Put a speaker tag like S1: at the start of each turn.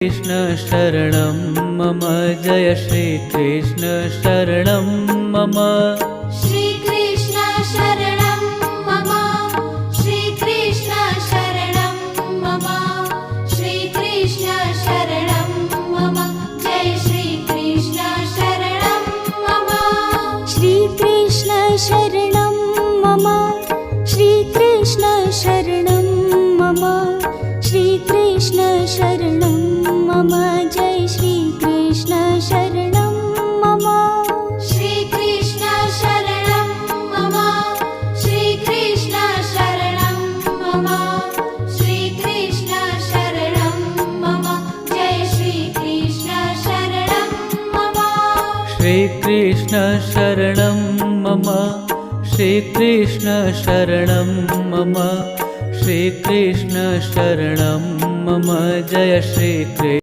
S1: कृष्ण शरणं मम जय श्रीकृष्ण शरणं मम
S2: श्रीकृष्ण शरणं मम श्रीकृष्ण शरणं मम श्रीकृष्ण शरणं मम जय श्रीकृष्ण शरणं मम श्रीकृष्ण शरणं मम श्रीकृष्ण शरणं मम श्रीकृष्ण शरणं मम जय श्रीकृष्ण शरणं मम श्रीकृष्ण शरणं मम श्रीकृष्ण शरणं मम श्रीकृष्ण शरणं मम जय श्रीकृष्ण शरणं मम
S1: श्रीकृष्ण शरणं मम श्रीकृष्ण शरणं मम श्रीकृष्ण शरणं मम जय श्रीकृष्ण